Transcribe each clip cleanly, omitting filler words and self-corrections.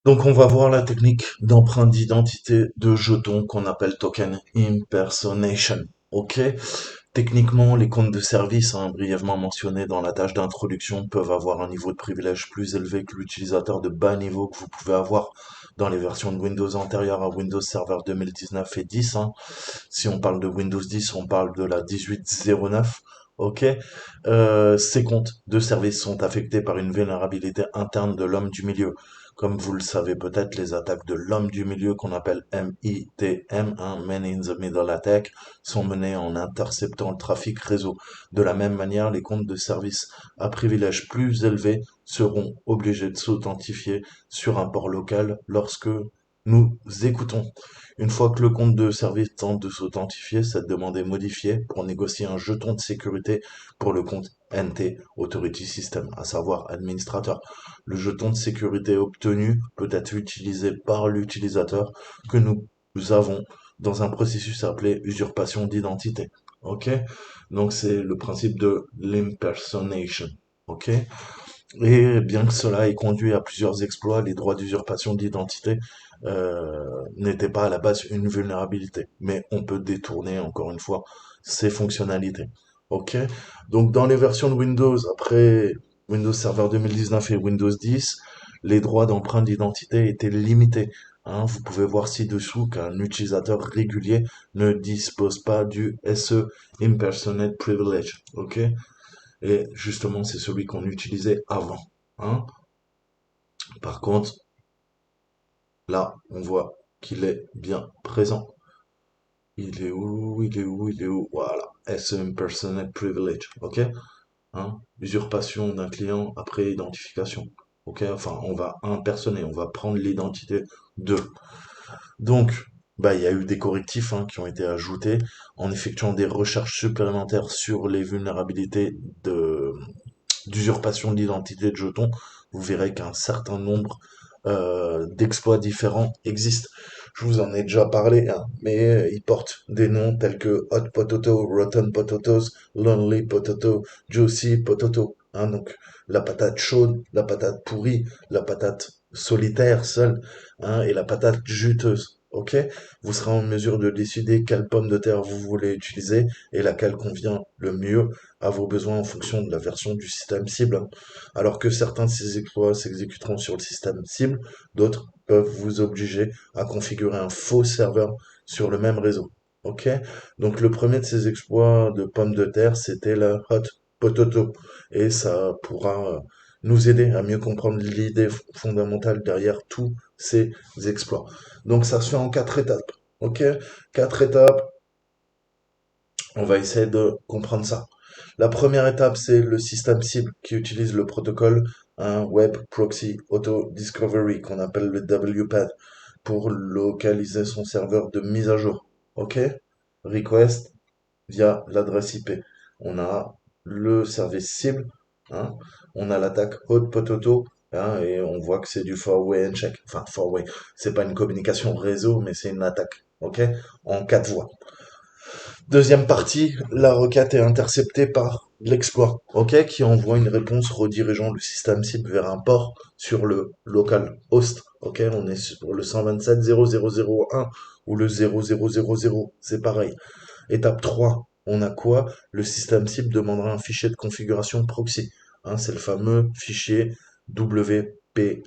Donc on va voir la technique d'empreinte d'identité de jetons qu'on appelle token impersonation. Ok? Techniquement, les comptes de service, brièvement mentionnés dans la tâche d'introduction, peuvent avoir un niveau de privilège plus élevé que l'utilisateur de bas niveau que vous pouvez avoir dans les versions de Windows antérieures à Windows Server 2019 et 10. Si on parle de Windows 10, on parle de la 18.09. Ok, ces comptes de service sont affectés par une vulnérabilité interne de l'homme du milieu. Comme vous le savez peut-être, les attaques de l'homme du milieu qu'on appelle MITM, Man in the Middle Attack, sont menées en interceptant le trafic réseau. De la même manière, les comptes de service à privilège plus élevé seront obligés de s'authentifier sur un port local lorsque nous écoutons. Une fois que le compte de service tente de s'authentifier, cette demande est modifiée pour négocier un jeton de sécurité pour le compte NT Authority System, à savoir administrateur. Le jeton de sécurité obtenu peut être utilisé par l'utilisateur que nous avons dans un processus appelé usurpation d'identité. Ok? Donc c'est le principe de l'impersonation. Ok? Et bien que cela ait conduit à plusieurs exploits, les droits d'usurpation d'identité n'étaient pas à la base une vulnérabilité. Mais on peut détourner, encore une fois, ces fonctionnalités. Ok? Donc dans les versions de Windows, après Windows Server 2019 et Windows 10, les droits d'empreinte d'identité étaient limités. Vous pouvez voir ci-dessous qu'un utilisateur régulier ne dispose pas du SE Impersonate Privilege. Ok? Et justement, c'est celui qu'on utilisait avant. Hein. Par contre, là, on voit qu'il est bien présent. Il est où? Il est où? Il est où? Voilà. SM Personal Privilege. OK? Usurpation d'un client après identification. OK? Enfin, on va impersoner, on va prendre l'identité de. Donc, il y a eu des correctifs qui ont été ajoutés en effectuant des recherches supplémentaires sur les vulnérabilités de d'usurpation d'identité de jetons, vous verrez qu'un certain nombre d'exploits différents existent. Je vous en ai déjà parlé, mais ils portent des noms tels que Hot Potato, Rotten Potatoes, Lonely Potato, Juicy Potato. Donc la patate chaude, la patate pourrie, la patate solitaire seule, et la patate juteuse. Ok? Vous serez en mesure de décider quelle pomme de terre vous voulez utiliser et laquelle convient le mieux à vos besoins en fonction de la version du système cible. Alors que certains de ces exploits s'exécuteront sur le système cible, d'autres peuvent vous obliger à configurer un faux serveur sur le même réseau. Ok? Donc le premier de ces exploits de pommes de terre, c'était la Hot Potato. Et ça pourra nous aider à mieux comprendre l'idée fondamentale derrière tous ces exploits. Donc ça se fait en 4 étapes. Ok? 4 étapes, on va essayer de comprendre ça. La première étape, c'est le système cible qui utilise le protocole Web Proxy Auto Discovery qu'on appelle le WPAD pour localiser son serveur de mise à jour. OK? Request via l'adresse IP. On a le service cible, hein, on a l'attaque Hot Potato, et on voit que c'est du four-way check. Enfin, four-way, c'est pas une communication réseau, mais c'est une attaque. OK? En 4 voies. Deuxième partie, la requête est interceptée par l'exploit, ok, qui envoie une réponse redirigeant le système cible vers un port sur le local host, ok, on est sur le 127.0.0.0.1 ou le 0.0.0.0, c'est pareil. Étape 3, on a quoi? Le système cible demandera un fichier de configuration proxy, c'est le fameux fichier wpad.dat,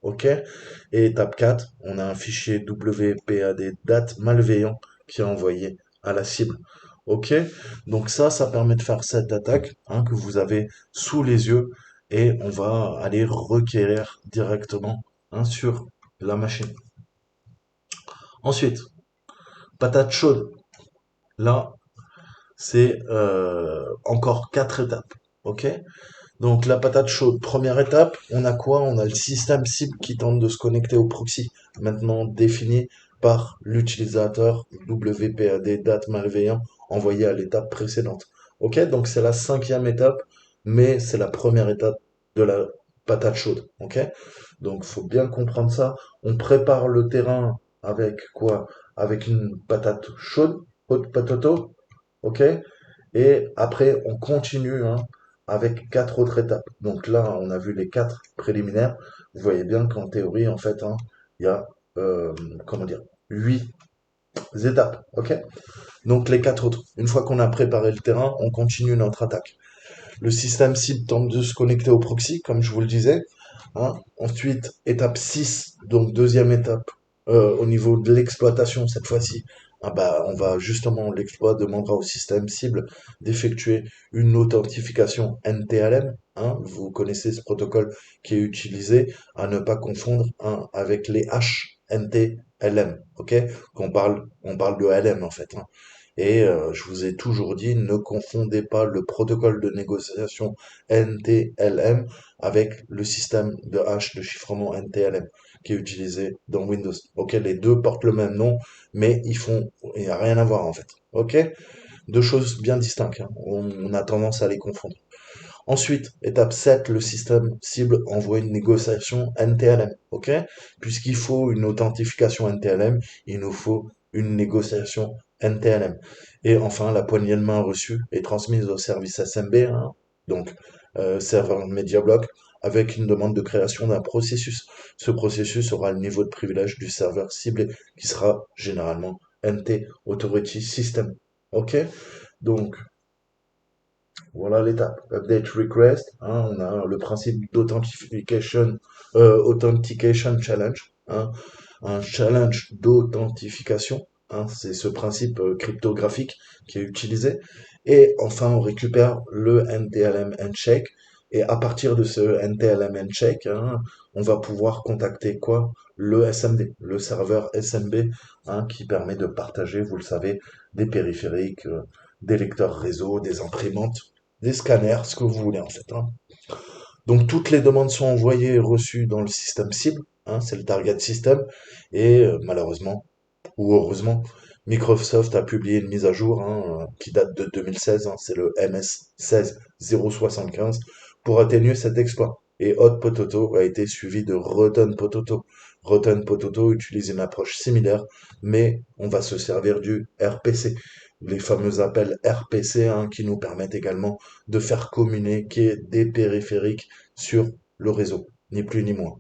ok. Et étape 4, on a un fichier wpad.dat malveillant qui est envoyé à la cible. Ok, donc ça permet de faire cette attaque que vous avez sous les yeux et on va aller requérir directement sur la machine. Ensuite, patate chaude. Là, c'est encore 4 étapes. Ok, donc la patate chaude. Première étape, on a quoi? On a le système cible qui tente de se connecter au proxy, maintenant défini par l'utilisateur WPAD date malveillant envoyé à l'étape précédente. Ok, donc c'est la 5e étape, mais c'est la première étape de la patate chaude. Ok, donc faut bien comprendre ça. On prépare le terrain avec quoi? Avec une patate chaude, haute potato. Ok, et après on continue avec 4 autres étapes. Donc là, on a vu les 4 préliminaires. vous voyez bien qu'en théorie, en fait, hein, il y a, euh, comment dire, 8 étapes, ok? Donc les 4 autres. Une fois qu'on a préparé le terrain, on continue notre attaque. Le système cible tente de se connecter au proxy, comme je vous le disais, hein. Ensuite, étape 6, donc deuxième étape, au niveau de l'exploitation, cette fois-ci, ah bah, on va justement, l'exploit demandera au système cible d'effectuer une authentification NTLM. Hein. Vous connaissez ce protocole qui est utilisé à ne pas confondre hein, avec les H NTLM, ok? On parle de LM en fait. Hein. Et je vous ai toujours dit, ne confondez pas le protocole de négociation NTLM avec le système de hash de chiffrement NTLM qui est utilisé dans Windows. Ok, les deux portent le même nom, mais il n'y a rien à voir en fait. Ok, deux choses bien distinctes. Hein. On a tendance à les confondre. Ensuite, étape 7, le système cible envoie une négociation NTLM. Ok, puisqu'il faut une authentification NTLM, il nous faut une négociation NTLM. Et enfin, la poignée de main reçue est transmise au service SMB, hein, donc serveur MediaBlock, avec une demande de création d'un processus. Ce processus aura le niveau de privilège du serveur ciblé, qui sera généralement NT Authority System. Ok? Donc, voilà l'étape. Update request, hein, on a le principe authentication challenge, hein, un challenge d'authentification, hein, c'est ce principe cryptographique qui est utilisé. Et enfin, on récupère le NTLM handshake. Et à partir de ce NTLM handshake, hein, on va pouvoir contacter quoi? Le SMB, le serveur SMB, hein, qui permet de partager, vous le savez, des périphériques, des lecteurs réseau, des imprimantes, des scanners, ce que vous voulez en fait. Hein. Donc toutes les demandes sont envoyées et reçues dans le système cible, hein, c'est le target system, et malheureusement, ou heureusement, Microsoft a publié une mise à jour hein, qui date de 2016, hein, c'est le MS 16075, pour atténuer cet exploit. Et Hot Potato a été suivi de Rotten Potato. Rotten Potato utilise une approche similaire, mais on va se servir du RPC. Les fameux appels RPC hein, qui nous permettent également de faire communiquer des périphériques sur le réseau, ni plus ni moins.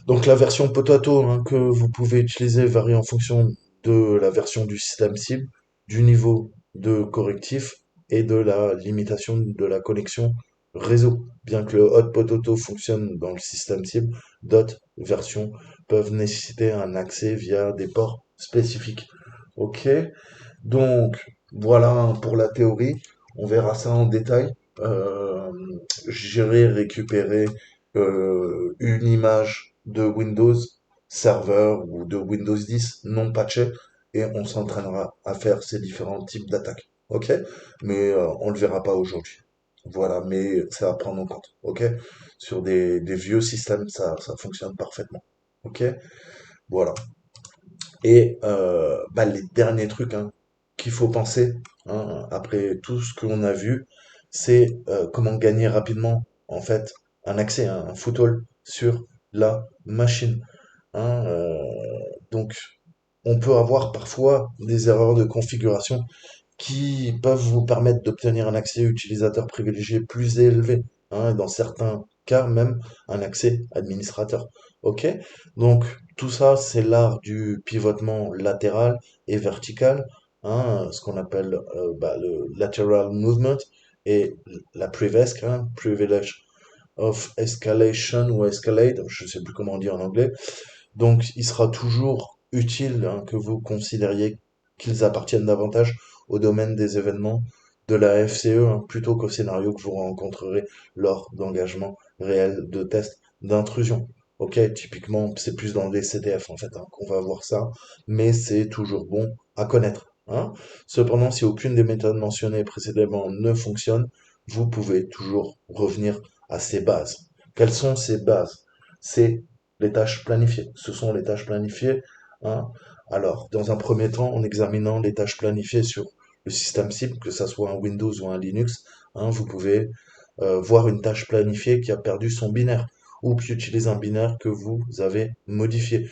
Donc la version Potato hein, que vous pouvez utiliser varie en fonction de la version du système cible, du niveau de correctif et de la limitation de la connexion réseau. Bien que le Hot Potato fonctionne dans le système cible, d'autres versions peuvent nécessiter un accès via des ports spécifiques. Ok, donc voilà hein, pour la théorie. On verra ça en détail. Euh, J'irai récupérer une image de Windows Server ou de Windows 10 non patché et on s'entraînera à faire ces différents types d'attaques. Ok? Mais on le verra pas aujourd'hui. Voilà, mais ça va prendre en compte. Ok? Sur des vieux systèmes, ça fonctionne parfaitement. Ok? Voilà. Et bah, les derniers trucs hein, qu'il faut penser, hein, après tout ce qu'on a vu, c'est comment gagner rapidement en fait un accès, hein, un foothold sur la machine. Hein, donc on peut avoir parfois des erreurs de configuration qui peuvent vous permettre d'obtenir un accès utilisateur privilégié plus élevé, hein, dans certains cas même un accès administrateur. Ok? Donc tout ça, c'est l'art du pivotement latéral et vertical, hein, ce qu'on appelle bah, le lateral movement et la privesc, hein, privilege of escalation ou escalade, je sais plus comment on dit en anglais. Donc, il sera toujours utile hein, que vous considériez qu'ils appartiennent davantage au domaine des événements de la FCE hein, plutôt qu'au scénario que vous rencontrerez lors d'engagements réels de tests d'intrusion. Ok, typiquement, c'est plus dans les CTF en fait hein, qu'on va voir ça, mais c'est toujours bon à connaître. Hein. Cependant, si aucune des méthodes mentionnées précédemment ne fonctionne, vous pouvez toujours revenir à ces bases. Quelles sont ces bases? C'est les tâches planifiées. Ce sont les tâches planifiées. Hein. Alors, dans un premier temps, en examinant les tâches planifiées sur le système cible, que ça soit un Windows ou un Linux, hein, vous pouvez voir une tâche planifiée qui a perdu son binaire ou qui utilise un binaire que vous avez modifié.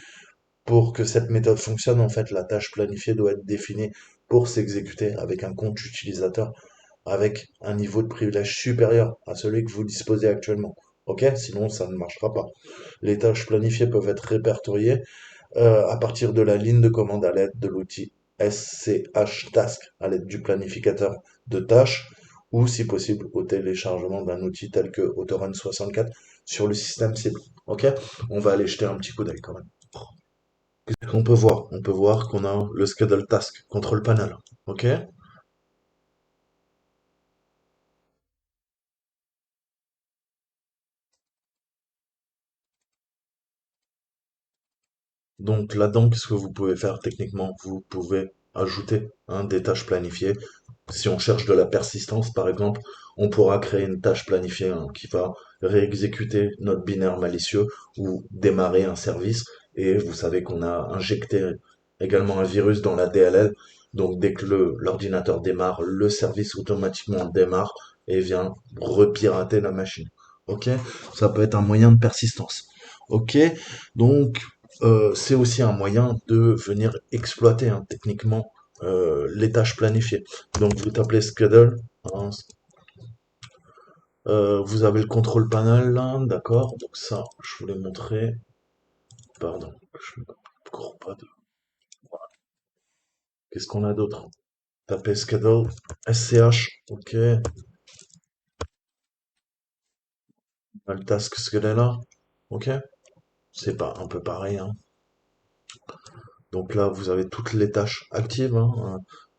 Pour que cette méthode fonctionne, en fait, la tâche planifiée doit être définie pour s'exécuter avec un compte utilisateur avec un niveau de privilège supérieur à celui que vous disposez actuellement. Ok? Sinon, ça ne marchera pas. Les tâches planifiées peuvent être répertoriées à partir de la ligne de commande à l'aide de l'outil SCH Task, à l'aide du planificateur de tâches, ou si possible au téléchargement d'un outil tel que Autorun 64 sur le système cible. Ok? On va aller jeter un petit coup d'œil quand même. Qu'est-ce qu'on peut voir? On peut voir qu'on a le schedule task, control panel. Ok? Donc là-dedans, qu'est-ce que vous pouvez faire techniquement? Vous pouvez ajouter des tâches planifiées. Si on cherche de la persistance, par exemple, on pourra créer une tâche planifiée qui va réexécuter notre binaire malicieux ou démarrer un service. Et vous savez qu'on a injecté également un virus dans la DLL. Donc dès que l'ordinateur démarre, le service automatiquement démarre et vient repirater la machine. Ok? Ça peut être un moyen de persistance. Ok? Donc c'est aussi un moyen de venir exploiter techniquement les tâches planifiées. Donc vous tapez schedule, hein, vous avez le contrôle panel là, d'accord. Donc ça, je vous l'ai montré. Pardon, je ne cours pas de. Qu'est-ce qu'on a d'autre? Tapez schedule, SCH, ok. On a le task schedule là, ok. C'est pas un peu pareil, hein. Donc là, vous avez toutes les tâches actives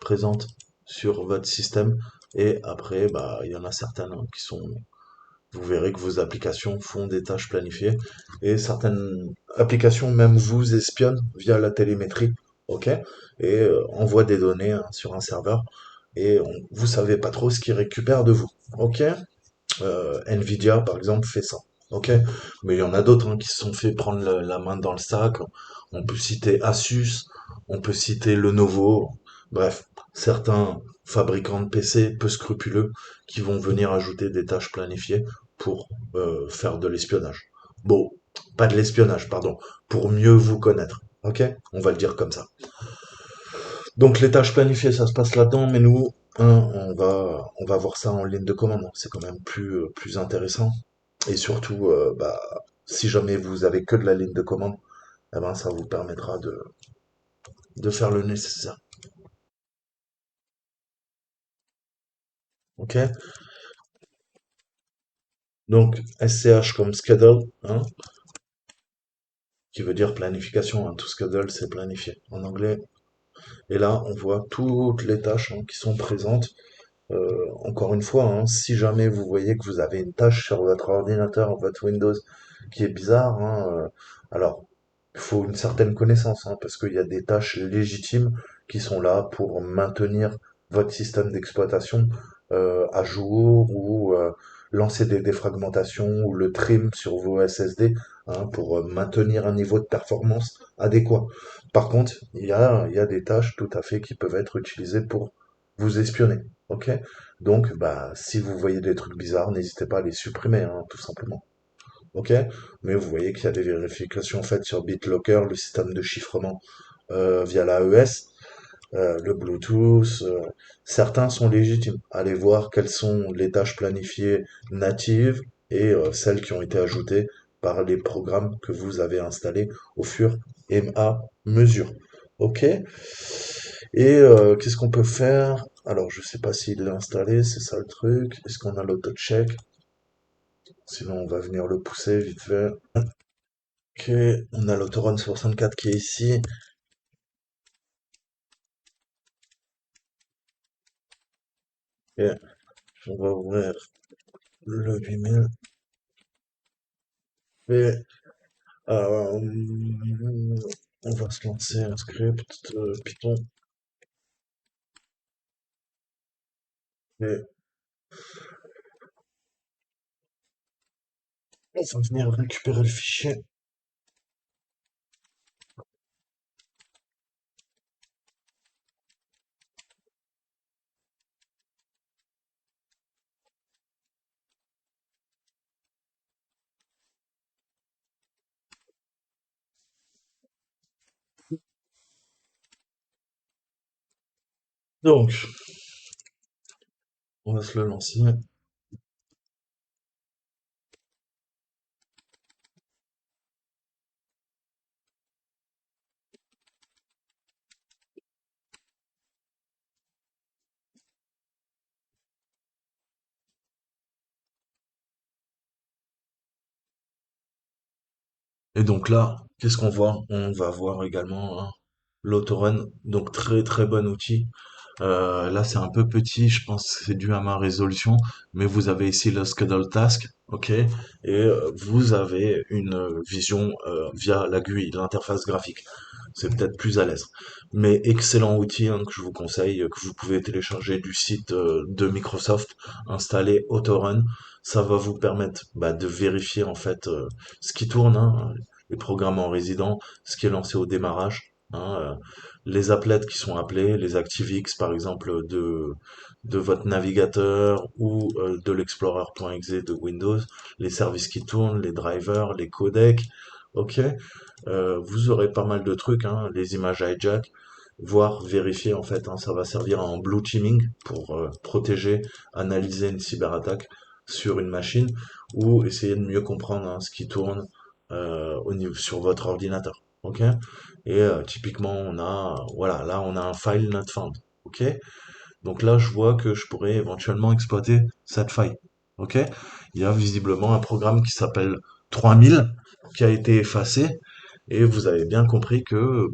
présentes sur votre système. Et après, bah, il y en a certaines qui sont. Vous verrez que vos applications font des tâches planifiées et certaines applications même vous espionnent via la télémétrie, ok, et envoient des données sur un serveur et vous savez pas trop ce qu'ils récupèrent de vous, ok. Nvidia par exemple fait ça, ok, mais il y en a d'autres qui se sont fait prendre la main dans le sac. On peut citer Asus, on peut citer Lenovo, bref, certains fabricants de PC peu scrupuleux qui vont venir ajouter des tâches planifiées pour faire de l'espionnage. Bon, pas de l'espionnage, pardon, pour mieux vous connaître. Ok? On va le dire comme ça. Donc les tâches planifiées, ça se passe là-dedans, mais nous, on va voir ça en ligne de commande. C'est quand même plus intéressant. Et surtout, bah, si jamais vous avez que de la ligne de commande, eh ben, ça vous permettra de faire le nécessaire. Ok? Donc SCH comme schedule, qui veut dire planification. To schedule, c'est planifier en anglais. Et là, on voit toutes les tâches qui sont présentes. Encore une fois, si jamais vous voyez que vous avez une tâche sur votre ordinateur, votre Windows, qui est bizarre, alors il faut une certaine connaissance, parce qu'il y a des tâches légitimes qui sont là pour maintenir votre système d'exploitation à jour ou lancer des défragmentations ou le trim sur vos SSD pour maintenir un niveau de performance adéquat. Par contre, il y a des tâches tout à fait qui peuvent être utilisées pour vous espionner. Ok? Donc, bah, si vous voyez des trucs bizarres, n'hésitez pas à les supprimer, tout simplement. Ok? Mais vous voyez qu'il y a des vérifications faites sur BitLocker, le système de chiffrement via l'AES, le Bluetooth. Certains sont légitimes. Allez voir quelles sont les tâches planifiées natives et celles qui ont été ajoutées par les programmes que vous avez installés au fur et à mesure. Ok? Et qu'est-ce qu'on peut faire? Alors, je sais pas s'il l'a installé, c'est ça le truc. Est-ce qu'on a l'auto-check? Sinon, on va venir le pousser vite fait. Ok, on a l'Autorun 64 qui est ici. Et on va ouvrir le 8000. Et on va se lancer un script Python. Et on va venir récupérer le fichier. Donc, on va se le lancer. Et donc là, qu'est-ce qu'on voit? On va voir également hein, l'autorun, donc très très bon outil. Là, c'est un peu petit, je pense que c'est dû à ma résolution, mais vous avez ici le schedule task, ok, et vous avez une vision via la GUI, l'interface graphique. C'est peut-être plus à l'aise. Mais excellent outil hein, que je vous conseille, que vous pouvez télécharger du site de Microsoft, installer Autorun. Ça va vous permettre de vérifier en fait ce qui tourne, hein, les programmes en résident, ce qui est lancé au démarrage, hein, les applets qui sont appelés, les ActiveX par exemple de votre navigateur ou de l'explorer.exe de Windows, les services qui tournent, les drivers, les codecs, ok. Vous aurez pas mal de trucs, hein, les images hijack, voire vérifier en fait, hein, ça va servir en blue teaming pour protéger, analyser une cyberattaque sur une machine ou essayer de mieux comprendre hein, ce qui tourne au niveau sur votre ordinateur. Ok? Et typiquement on a voilà, là on a un file not found. Ok? Donc là je vois que je pourrais éventuellement exploiter cette faille. Ok? Il y a visiblement un programme qui s'appelle 3000 qui a été effacé et vous avez bien compris que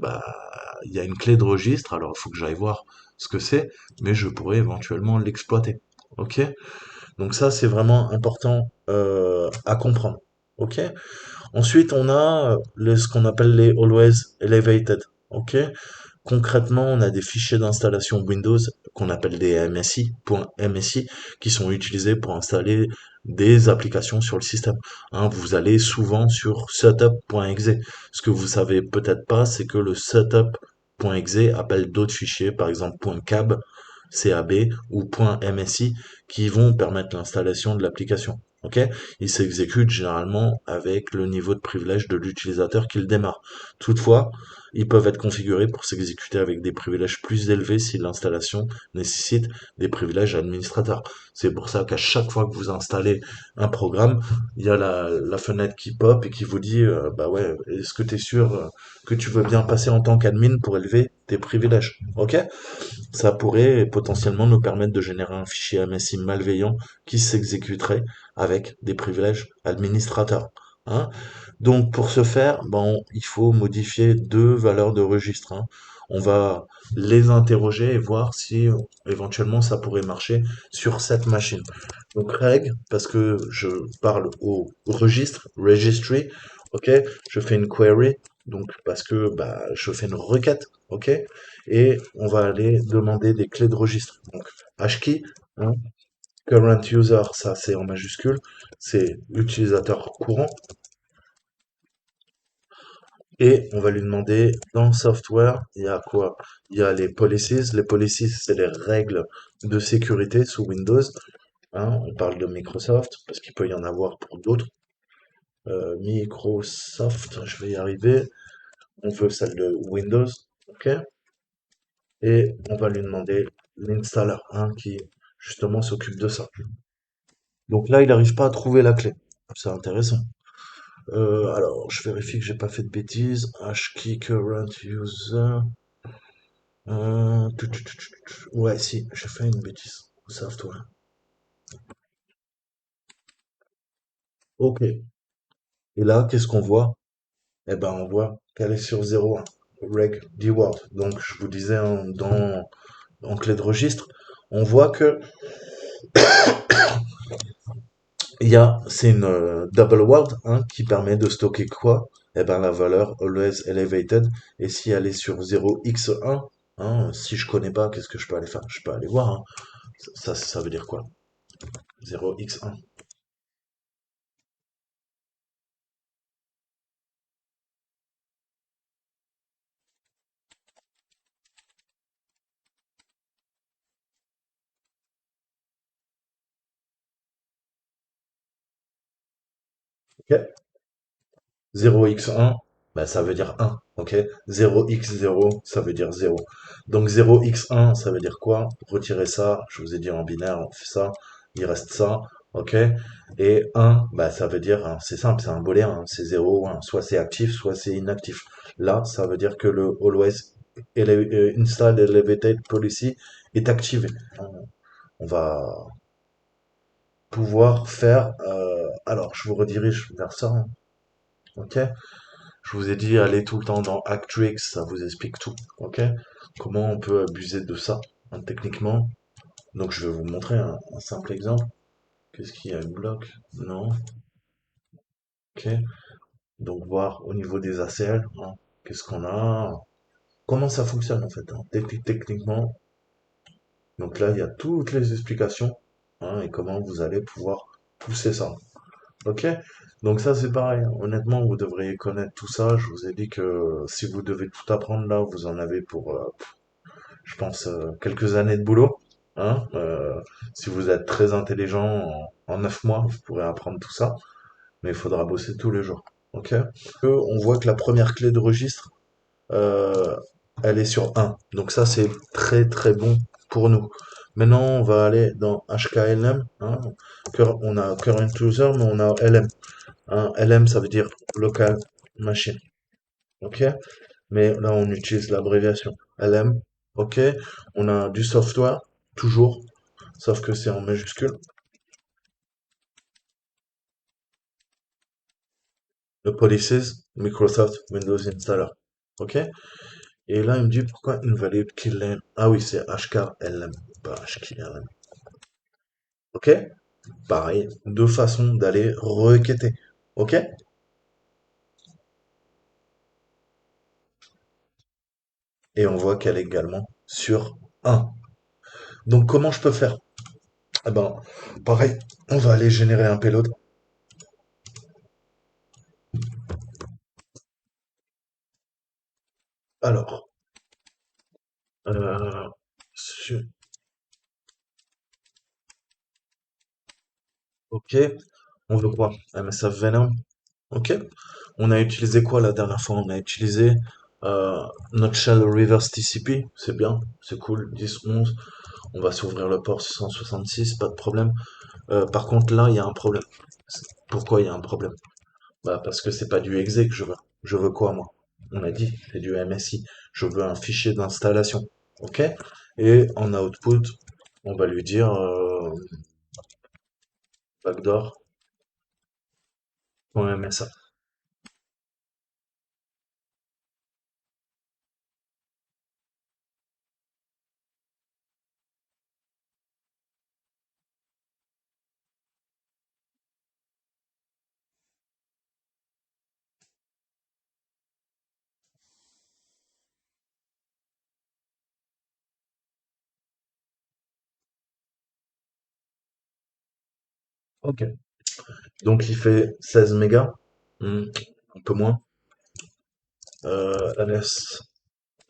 il y a une clé de registre, alors il faut que j'aille voir ce que c'est, mais je pourrais éventuellement l'exploiter. Ok? Donc ça c'est vraiment important à comprendre. Ok? Ensuite on a ce qu'on appelle les always elevated. Ok? Concrètement, on a des fichiers d'installation Windows qu'on appelle des MSI, .msi, qui sont utilisés pour installer des applications sur le système. Hein, vous allez souvent sur setup.exe. Ce que vous savez peut-être pas, c'est que le setup.exe appelle d'autres fichiers, par exemple .cab, CAB ou .msi, qui vont permettre l'installation de l'application. Ok? Il s'exécute généralement avec le niveau de privilège de l'utilisateur qui le démarre. Toutefois, ils peuvent être configurés pour s'exécuter avec des privilèges plus élevés si l'installation nécessite des privilèges administrateurs. C'est pour ça qu'à chaque fois que vous installez un programme, il y a la fenêtre qui pop et qui vous dit bah ouais, est-ce que tu es sûr que tu veux bien passer en tant qu'admin pour élever tes privilèges? Ok? Ça pourrait potentiellement nous permettre de générer un fichier MSI malveillant qui s'exécuterait avec des privilèges administrateurs. Hein. Donc pour ce faire, bon, il faut modifier deux valeurs de registre. Hein. On va les interroger et voir si éventuellement ça pourrait marcher sur cette machine. Donc reg, parce que je parle au registre, registry, ok, je fais une query, donc parce que je fais une requête, ok, et on va aller demander des clés de registre. Donc hashkey, hein, current user, ça c'est en majuscule, c'est utilisateur courant, et on va lui demander dans software, il y a quoi? Il y a les policies. Les policies, c'est les règles de sécurité sous Windows. Hein, on parle de Microsoft parce qu'il peut y en avoir pour d'autres. Microsoft, je vais y arriver. On veut celle de Windows, ok? Et on va lui demander l'installer, hein, qui justement s'occupe de ça. Donc là, il n'arrive pas à trouver la clé. C'est intéressant. Alors, je vérifie que j'ai pas fait de bêtises. Hashkey current user. Ouais, si, j'ai fait une bêtise. Software. Ok. Et là, qu'est-ce qu'on voit? Eh ben, on voit qu'elle est sur 0,1. Reg dword. Donc, je vous disais en clé de registre, on voit que c'est une double word hein, qui permet de stocker quoi? Eh ben, la valeur always elevated. Et si elle est sur 0x1, hein, si je connais pas, qu'est-ce que je peux aller faire? Je peux aller voir. Hein. Ça veut dire quoi? 0x1. Ok? 0x1, ça veut dire 1, ok? 0x0, ça veut dire 0. Donc 0x1, ça veut dire quoi? Retirer ça, je vous ai dit en binaire, on fait ça, il reste ça, ok? Et 1, ça veut dire, hein, c'est simple, c'est un booléen, hein, c'est 0 ou 1, soit c'est actif, soit c'est inactif. Là, ça veut dire que le always install elevated policy est activé. On va pouvoir faire, alors je vous redirige vers ça, hein, ok? Je vous ai dit, allez tout le temps dans Actrix, ça vous explique tout, ok? Comment on peut abuser de ça, hein, techniquement. Donc je vais vous montrer un simple exemple. Qu'est-ce qu'il y a, une bloc? Non, ok. Donc voir au niveau des ACL, hein, qu'est-ce qu'on a? Comment ça fonctionne en fait, hein, techniquement. Donc là, il y a toutes les explications, hein, et comment vous allez pouvoir pousser ça. Ok? Donc ça, c'est pareil, hein. Honnêtement, vous devriez connaître tout ça. Je vous ai dit que si vous devez tout apprendre là, vous en avez pour, je pense, quelques années de boulot. Hein? Si vous êtes très intelligent, en 9 mois, vous pourrez apprendre tout ça. Mais il faudra bosser tous les jours. Ok? On voit que la première clé de registre, euh, elle est sur 1. Donc ça, c'est très très bon pour nous. Maintenant, on va aller dans HKLM. Hein. On a Current User, mais on a LM. Hein. LM, ça veut dire Local Machine. OK? Mais là, on utilise l'abréviation LM. OK? On a du software, toujours, sauf que c'est en majuscule. Le Policies, Microsoft Windows Installer. OK? Et là, il me dit pourquoi invalid killname. Ah oui, c'est HKLM, pas HKLM. OK? Pareil, deux façons d'aller requêter. OK? Et on voit qu'elle est également sur 1. Donc comment je peux faire? Eh ben, pareil, on va aller générer un payload. Alors, euh, sur- ok, on veut quoi? MSF Venom. Ok. On a utilisé quoi la dernière fois? On a utilisé euh, notre shell reverse TCP. C'est bien, c'est cool. 10, 11. On va s'ouvrir le port 666, pas de problème. Par contre, là, il y a un problème. Pourquoi il y a un problème? Bah, parce que c'est pas du exe que je veux. Je veux quoi, moi? On a dit, c'est du MSI. Je veux un fichier d'installation. Ok? Et en output, on va lui dire backdoor.msa. Ok. Donc il fait 16 mégas, un peu moins. LS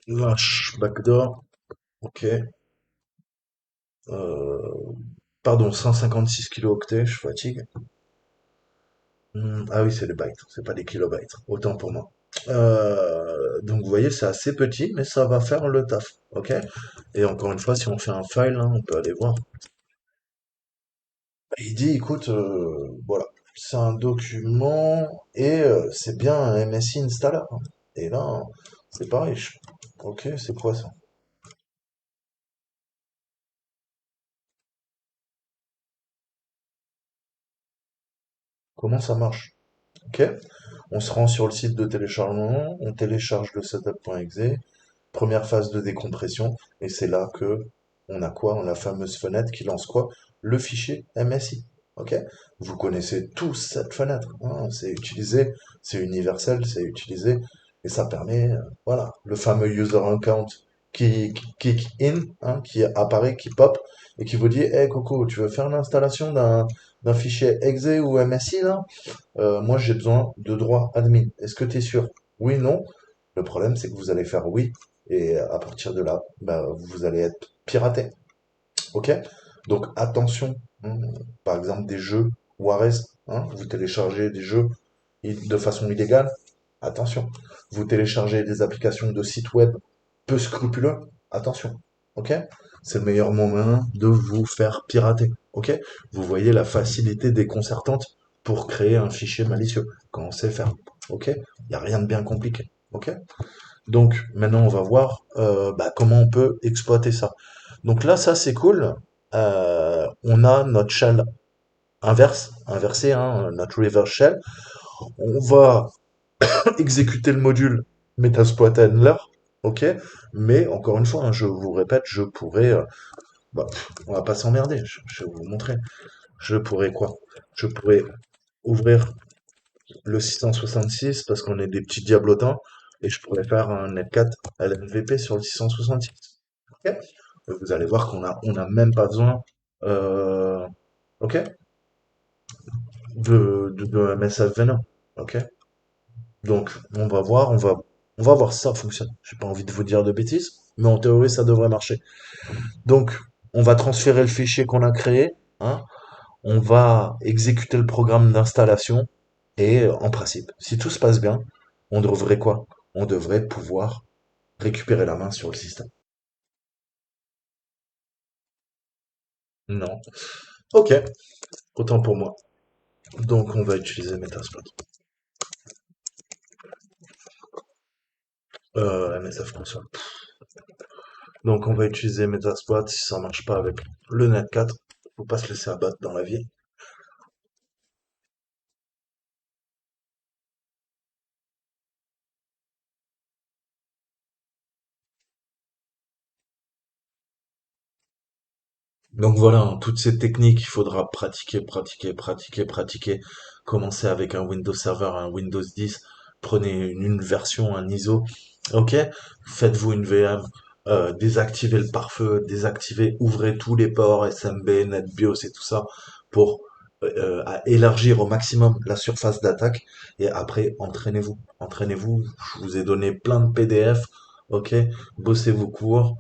slash backdoor. Ok. Euh, pardon, 156 kilooctets, je fatigue. Ah oui, c'est les bytes, c'est pas des kilobytes. Autant pour moi. Donc vous voyez, c'est assez petit, mais ça va faire le taf. Ok? Et encore une fois, si on fait un file, hein, on peut aller voir. Il dit, écoute, voilà, c'est un document et c'est bien un MSI installer, hein. Et là, c'est pareil. Ok, c'est quoi ça? Comment ça marche? Ok? On se rend sur le site de téléchargement, on télécharge le setup.exe, première phase de décompression, et c'est là que on a quoi? On a la fameuse fenêtre qui lance quoi? Le fichier MSI. Ok? Vous connaissez tous cette fenêtre, hein, c'est utilisé, c'est universel, c'est utilisé, et ça permet, voilà, le fameux user account qui kick in, hein, qui apparaît, qui pop, et qui vous dit, hey Coco, tu veux faire l'installation d'un fichier exe ou MSI là? Moi j'ai besoin de droits admin. Est-ce que tu es sûr? Oui, non. Le problème c'est que vous allez faire oui, et à partir de là, bah, vous allez être piraté. Ok? Donc attention, hein. Par exemple des jeux Warez, hein, vous téléchargez des jeux de façon illégale, attention. Vous téléchargez des applications de sites web peu scrupuleux, attention. Ok? C'est le meilleur moyen de vous faire pirater. Ok? Vous voyez la facilité déconcertante pour créer un fichier malicieux quand on sait faire. Ok? Il n'y a rien de bien compliqué. Ok? Donc maintenant on va voir bah, comment on peut exploiter ça. Donc là ça c'est cool. On a notre shell inversé, hein, notre reverse shell. On va exécuter le module Metasploit Handler, ok, mais encore une fois, hein, je vous répète, je pourrais, on va pas s'emmerder, je vais vous montrer. Je pourrais quoi? Je pourrais ouvrir le 666 parce qu'on est des petits diablotins et je pourrais faire un Net4 LMVP sur le 666. Ok. Vous allez voir on a même pas besoin, euh, ok, de MSF Venom. Ok. Donc, on va voir si ça fonctionne. J'ai pas envie de vous dire de bêtises, mais en théorie, ça devrait marcher. Donc, on va transférer le fichier qu'on a créé, hein, on va exécuter le programme d'installation et en principe, si tout se passe bien, on devrait quoi? On devrait pouvoir récupérer la main sur le système. Non. Ok, autant pour moi. Donc, on va utiliser Metasploit. MSF console. Donc, on va utiliser Metasploit. Si ça marche pas avec le Net4, faut pas se laisser abattre dans la vie. Donc voilà, hein, toutes ces techniques, il faudra pratiquer, pratiquer, pratiquer, pratiquer. Commencez avec un Windows Server, un Windows 10, prenez une version, un ISO, ok? Faites-vous une VM, désactivez le pare-feu, désactivez, ouvrez tous les ports SMB, NetBIOS et tout ça pour à élargir au maximum la surface d'attaque. Et après, entraînez-vous, entraînez-vous. Je vous ai donné plein de PDF, ok? Bossez vos cours,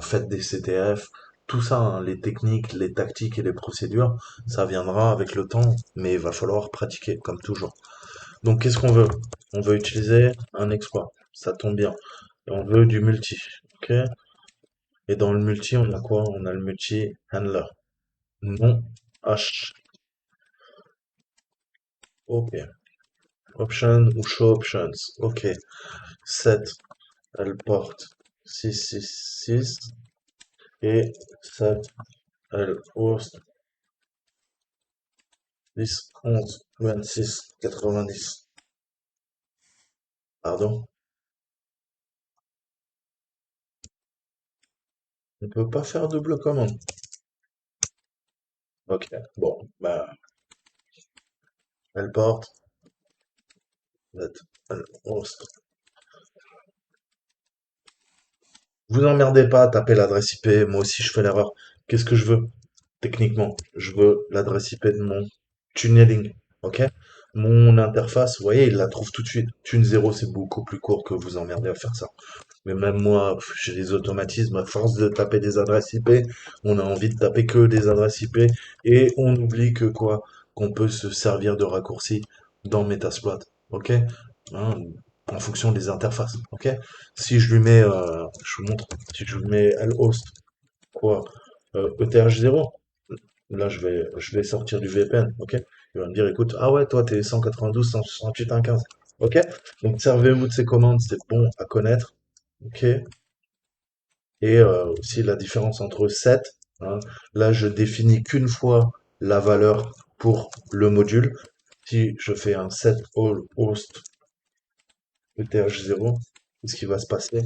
faites des CTF, tout ça, hein, les techniques, les tactiques et les procédures, ça viendra avec le temps, mais il va falloir pratiquer, comme toujours. Donc, qu'est-ce qu'on veut? On veut utiliser un exploit. Ça tombe bien. Et on veut du multi. Ok? Et dans le multi, on a quoi? On a le multi handler. Non. H. Ok. Option ou show options. Ok. Set. Elle porte 666 et set. Elle host 10, 11, 26, 90. Pardon? On peut pas faire double commande. Ok, bon, bah, elle porte, let, elle host. Vous emmerdez pas à taper l'adresse IP, moi aussi je fais l'erreur. Qu'est-ce que je veux? Techniquement, je veux l'adresse IP de mon tunneling, ok? Mon interface, vous voyez, il la trouve tout de suite. Tune 0, c'est beaucoup plus court que vous emmerder à faire ça. Mais même moi, j'ai des automatismes. À force de taper des adresses IP, on a envie de taper que des adresses IP et on oublie que quoi? Qu'on peut se servir de raccourcis dans Metasploit. Ok? Hein, en fonction des interfaces. Ok? Si je lui mets, je vous montre, si je lui mets lhost, quoi? ETH0, là je vais sortir du VPN. Ok? Il va me dire, écoute, ah ouais, toi t'es 192, 168, 115. Ok? Donc servez-vous de ces commandes, c'est bon à connaître. Ok? Et aussi la différence entre set, hein, là je définis qu'une fois la valeur pour le module. Si je fais un set all host ETH0, qu'est-ce qui va se passer?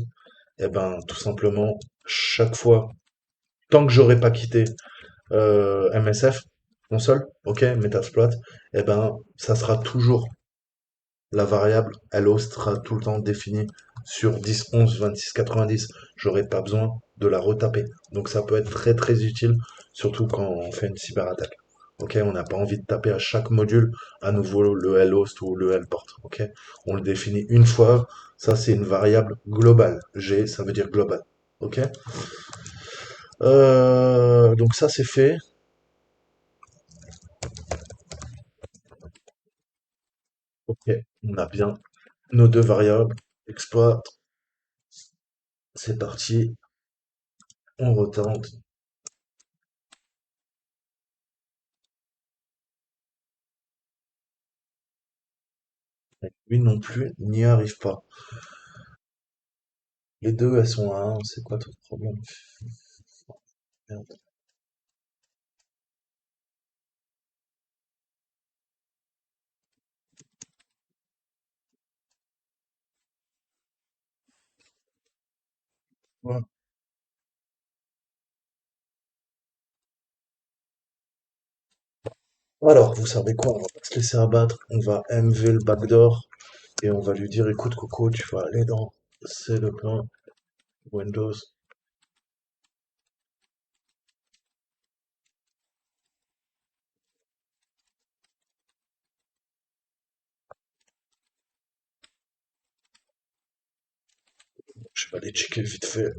Eh ben tout simplement, chaque fois, tant que j'aurai pas quitté MSF, console, ok, Metasploit, eh ben ça sera toujours la variable hello sera tout le temps définie sur 10, 11, 26, 90. J'aurai pas besoin de la retaper. Donc ça peut être très très utile, surtout quand on fait une cyberattaque. Ok, on n'a pas envie de taper à chaque module à nouveau le lhost ou le lport. Ok, on le définit une fois. Ça c'est une variable globale. G, ça veut dire global. Ok. Donc ça c'est fait. Ok, on a bien nos deux variables. Exploit. C'est parti. On retente. Lui non plus n'y arrive pas. Les deux, elles sont à 1, c'est quoi ton problème? Merde. Ouais. Alors, vous savez quoi? On va pas se laisser abattre. On va MV le backdoor et on va lui dire, écoute, Coco, tu vas aller dans, c'est le plan Windows. Je vais aller checker vite fait.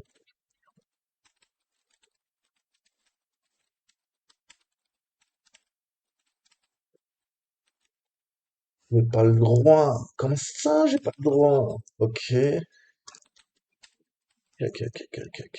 J'ai pas le droit. Comment ça, j'ai pas le droit? Ok. Ok, ok, ok, ok, ok.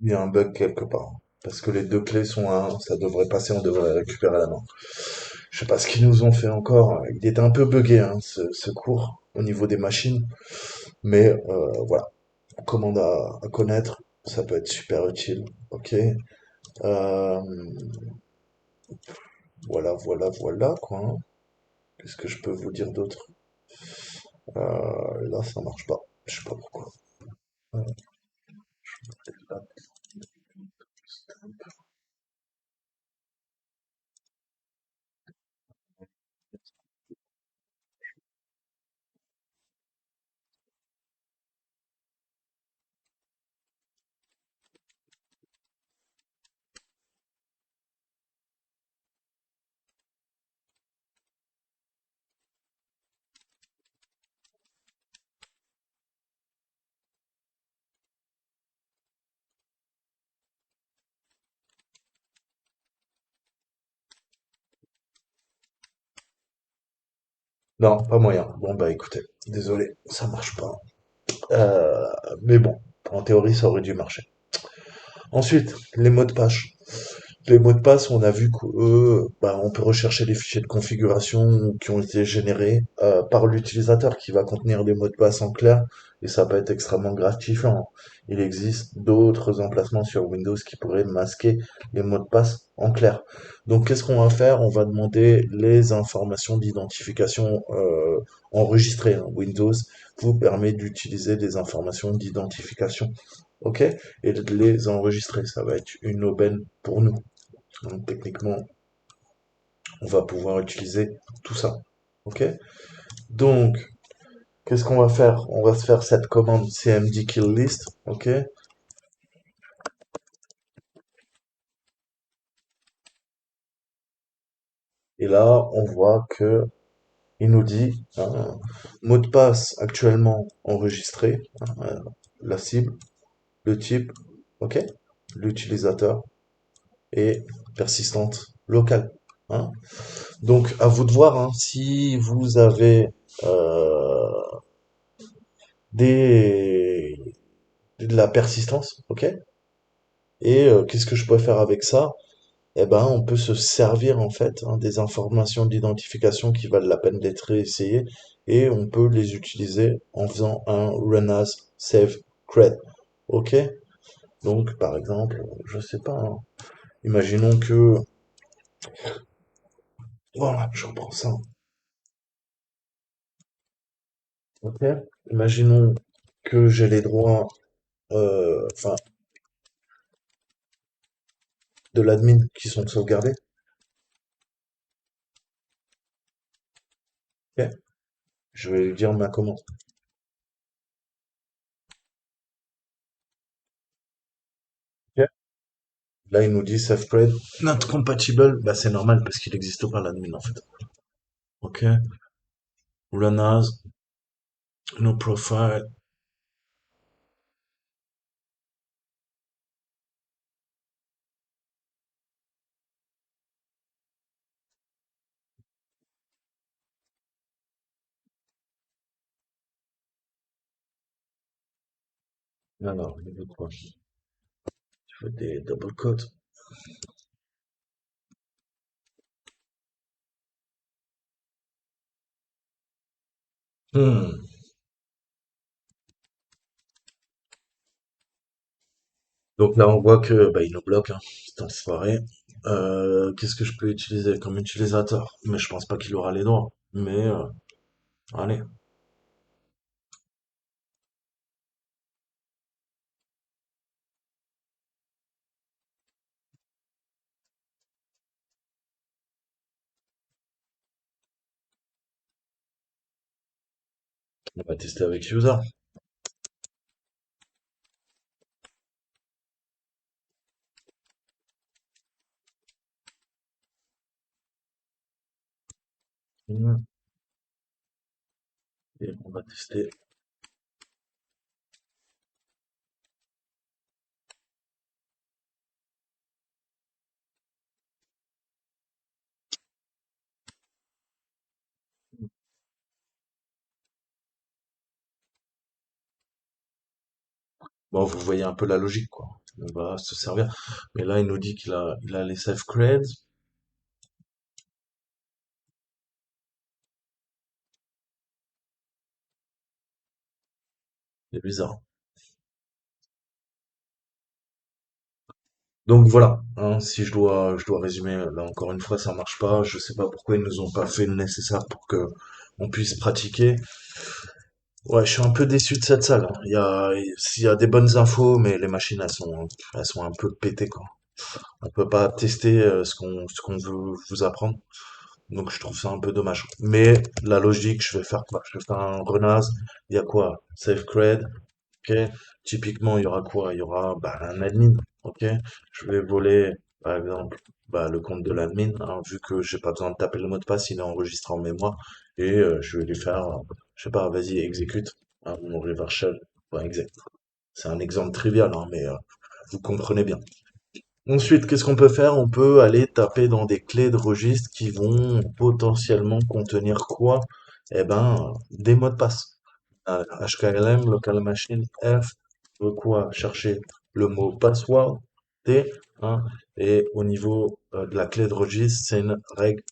Il y a un bug quelque part. Parce que les deux clés sont à 1, ça devrait passer, on devrait récupérer la main. Je sais pas ce qu'ils nous ont fait encore. Il était un peu buggé, hein, ce cours, au niveau des machines. Mais voilà, commande à connaître, ça peut être super utile. Ok. Euh, voilà, voilà, voilà, quoi, hein. Qu'est-ce que je peux vous dire d'autre? Là, ça marche pas. Je sais pas pourquoi. Euh, Non, pas moyen. Bon, bah écoutez, désolé, ça marche pas. Euh, mais bon, en théorie, ça aurait dû marcher. Ensuite, les mots de passe. Les mots de passe, on a vu qu'eux, bah, on peut rechercher les fichiers de configuration qui ont été générés par l'utilisateur qui va contenir les mots de passe en clair et ça peut être extrêmement gratifiant. Il existe d'autres emplacements sur Windows qui pourraient masquer les mots de passe en clair. Donc, qu'est-ce qu'on va faire? On va demander les informations d'identification enregistrées, hein. Windows vous permet d'utiliser des informations d'identification, ok? Et de les enregistrer. Ça va être une aubaine pour nous. Donc techniquement, on va pouvoir utiliser tout ça. Ok? Donc, qu'est-ce qu'on va faire? On va se faire cette commande cmd kill list. Ok? Et là, on voit que il nous dit mot de passe actuellement enregistré, la cible, le type, ok? L'utilisateur et persistante locale, hein. Donc, à vous de voir, hein, si vous avez euh, des de la persistance, ok? Et qu'est-ce que je peux faire avec ça? Eh ben, on peut se servir en fait, hein, des informations d'identification qui valent la peine d'être essayées et on peut les utiliser en faisant un run as save cred. Ok? Donc, par exemple, je sais pas, hein, imaginons que, voilà, je reprends ça. Ok? Imaginons que j'ai les droits, enfin, de l'admin qui sont sauvegardés. Ok? Je vais lui dire ma commande. Ok. Là, il nous dit SafeCred not compatible. Bah, c'est normal parce qu'il n'existe pas l'admin en fait. Ok. Run as, no profile. Alors, il veut quoi? Il veut des double quotes. Hmm. Donc là, on voit que bah, il nous bloque, hein, cette enfoiré. Qu'est-ce que je peux utiliser comme utilisateur? Mais je pense pas qu'il aura les droits. Mais allez, on va tester avec user. Hmm. Et on va tester. Bon, vous voyez un peu la logique, quoi. On va se servir. Mais là, il nous dit qu'il a les safe creds. C'est bizarre. Donc voilà, hein, si je dois résumer, là encore une fois, ça marche pas. Je sais pas pourquoi ils nous ont pas fait le nécessaire pour que on puisse pratiquer. Ouais, je suis un peu déçu de cette salle, hein. S'il y a des bonnes infos, mais les machines, elles sont un peu pétées, quoi. On peut pas tester ce qu'on veut vous apprendre. Donc je trouve ça un peu dommage. Mais la logique, je vais faire quoi? Je vais faire un renaz. Il y a quoi? SafeCred. Ok. Typiquement, il y aura quoi? Il y aura bah, un admin. Ok. Je vais voler, par exemple, bah, le compte de l'admin, hein, vu que j'ai pas besoin de taper le mot de passe, il est enregistré en mémoire. Et je vais lui faire, je sais pas, vas-y, exécute, hein, mon reverse shell. Enfin, exact. C'est un exemple trivial, hein, mais vous comprenez bien. Ensuite, qu'est-ce qu'on peut faire? On peut aller taper dans des clés de registre qui vont potentiellement contenir quoi? Eh ben, des mots de passe. HKLM, local machine, F, de quoi chercher le mot password, T, hein, et au niveau de la clé de registre, c'est une règle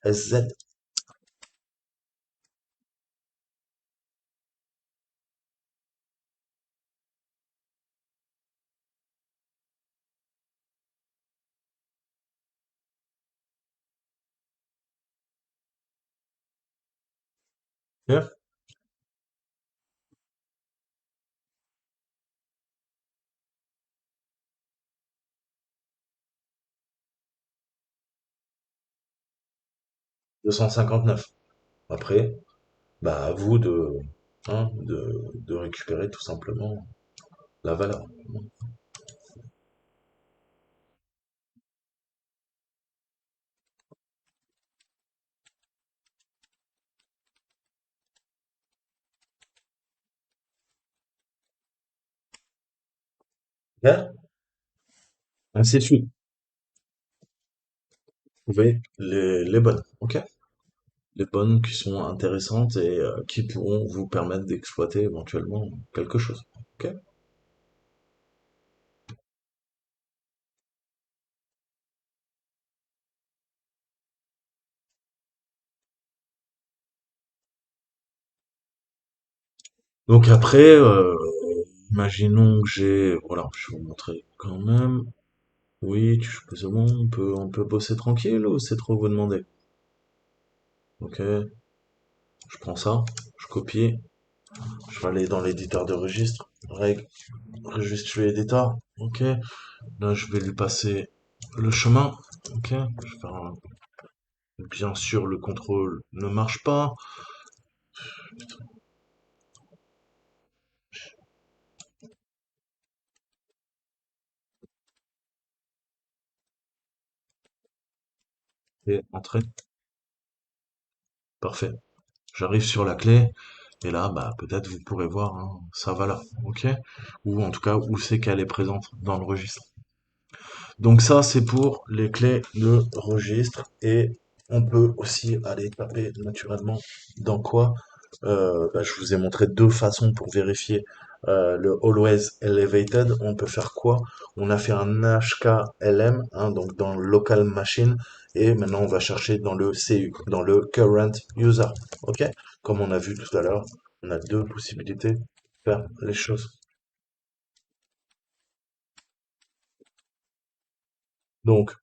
SZ. Ok. 259. Après, bah, à vous de récupérer tout simplement la valeur. Ok. Ainsi de suite. Trouver les bonnes, ok? Les bonnes qui sont intéressantes et qui pourront vous permettre d'exploiter éventuellement quelque chose, ok? Donc après, imaginons que voilà, je vais vous montrer quand même. Oui, c'est bon, on peut bosser tranquille ou c'est trop vous demander? Ok, je prends ça, je copie, je vais aller dans l'éditeur de registre, règle, registre editor, ok. Là, je vais lui passer le chemin, ok. Je vais faire bien sûr, le contrôle ne marche pas. Et entrée, parfait. J'arrive sur la clé, et là, bah, peut-être vous pourrez voir hein, sa valeur, ok? Ou en tout cas, où c'est qu'elle est présente dans le registre. Donc ça, c'est pour les clés de registre, et on peut aussi aller taper naturellement dans quoi? Bah, je vous ai montré deux façons pour vérifier le Always Elevated. On peut faire quoi? On a fait un HKLM, hein, donc dans le local machine, et maintenant on va chercher dans le CU, dans le current user. Ok? Comme on a vu tout à l'heure, on a deux possibilités de faire les choses. Donc,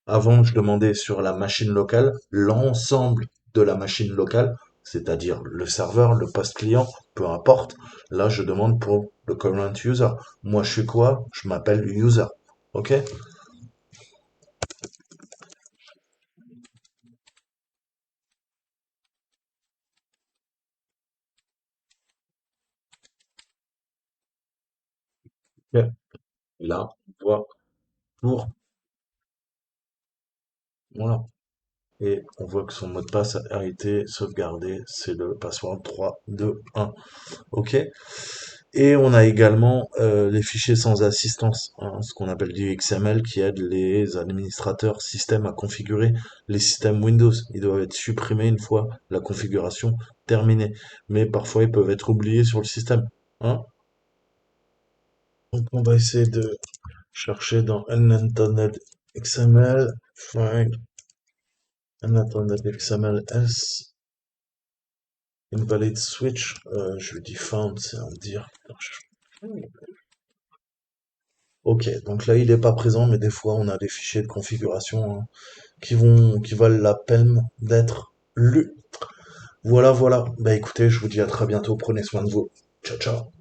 avant, je demandais sur la machine locale, l'ensemble de la machine locale, c'est-à-dire le serveur, le poste client, peu importe. Là, je demande pour le current user. Moi, je suis quoi? Je m'appelle user. OK? Ok. Là, on voit pour, voilà. Et on voit que son mot de passe a été sauvegardé. C'est le password 3, 2, 1. OK? Et on a également les fichiers sans assistance, hein, ce qu'on appelle du XML, qui aide les administrateurs système à configurer les systèmes Windows. Ils doivent être supprimés une fois la configuration terminée. Mais parfois, ils peuvent être oubliés sur le système. Hein. Donc, on va essayer de chercher dans Unintended XML, find Unintended XML S, invalid switch, je lui dis found, c'est à dire. Ok, donc là il n'est pas présent, mais des fois on a des fichiers de configuration hein, qui valent la peine d'être lus. Voilà, voilà. Bah écoutez, je vous dis à très bientôt. Prenez soin de vous. Ciao, ciao.